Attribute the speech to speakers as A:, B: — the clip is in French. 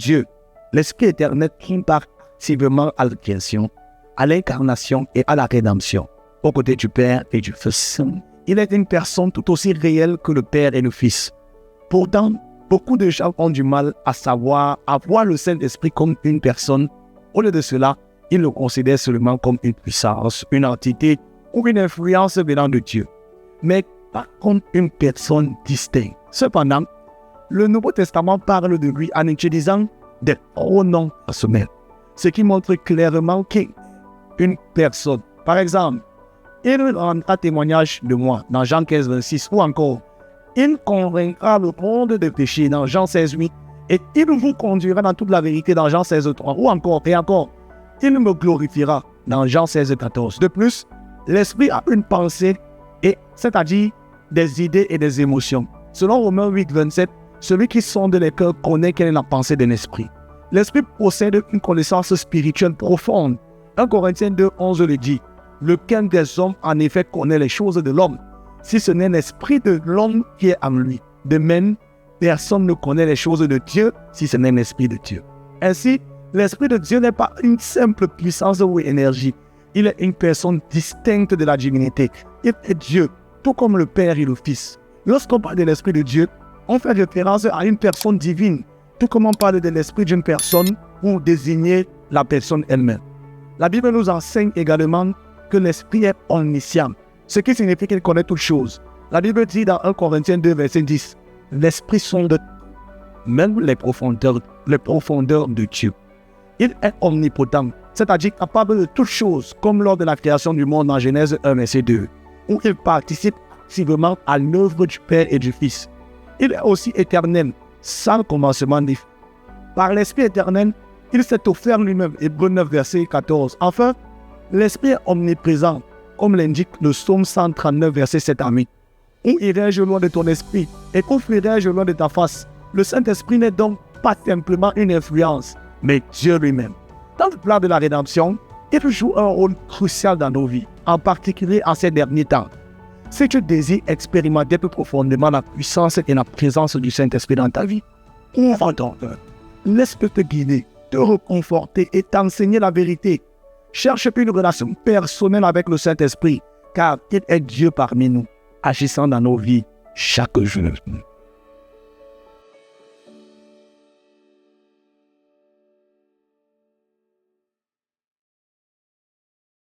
A: Dieu, l'Esprit éternel part activement à la création, à l'incarnation et à la rédemption, aux côtés du Père et du Fils. Il est une personne tout aussi réelle que le Père et le Fils. Pourtant, beaucoup de gens ont du mal à voir le Saint-Esprit comme une personne. Au lieu de cela, ils le considèrent seulement comme une puissance, une entité ou une influence venant de Dieu, mais pas comme une personne distincte. Cependant, le Nouveau Testament parle de lui en utilisant des pronoms personnels, ce qui montre clairement qu'une personne, par exemple, il rendra témoignage de moi dans Jean 15, 26, ou encore, il convaincra le monde de péché dans Jean 16, 8, et il vous conduira dans toute la vérité dans Jean 16, 3, ou encore, et encore, il me glorifiera dans Jean 16, 14. De plus, l'Esprit a une pensée, c'est-à-dire des idées et des émotions. Selon Romains 8, 27, celui qui sonde les cœurs connaît quelle est la pensée d'un esprit. L'Esprit possède une connaissance spirituelle profonde. 1 Corinthiens 2, 11 le dit. Lequel des hommes en effet connaît les choses de l'homme, si ce n'est l'esprit de l'homme qui est en lui. De même, personne ne connaît les choses de Dieu, si ce n'est l'esprit de Dieu. Ainsi, l'esprit de Dieu n'est pas une simple puissance ou énergie. Il est une personne distincte de la divinité. Il est Dieu, tout comme le Père et le Fils. Lorsqu'on parle de l'esprit de Dieu, on fait référence à une personne divine, tout comme on parle de l'esprit d'une personne pour désigner la personne elle-même. La Bible nous enseigne également que l'esprit est omniscient, ce qui signifie qu'il connaît toutes choses. La Bible dit dans 1 Corinthiens 2, verset 10, « L'esprit sonde même les profondeurs de Dieu. » Il est omnipotent, c'est-à-dire capable de toutes choses, comme lors de la création du monde en Genèse 1, verset 2, où il participe activement à l'œuvre du Père et du Fils. Il est aussi éternel, sans commencement ni fin. Par l'Esprit éternel, il s'est offert lui-même, Hébreux 9, verset 14. Enfin, l'Esprit est omniprésent, comme l'indique le psaume 139, verset 7 à 8. Où irai-je loin de ton esprit et où fuirai-je loin de ta face? Le Saint-Esprit n'est donc pas simplement une influence, mais Dieu lui-même. Dans le plan de la rédemption, il joue un rôle crucial dans nos vies, en particulier en ces derniers temps. Si tu désires expérimenter plus profondément la puissance et la présence du Saint-Esprit dans ta vie, ouvre ton cœur, laisse-le te guider, te reconforter et t'enseigner la vérité. Cherche une relation personnelle avec le Saint-Esprit, car il est Dieu parmi nous, agissant dans nos vies chaque jour.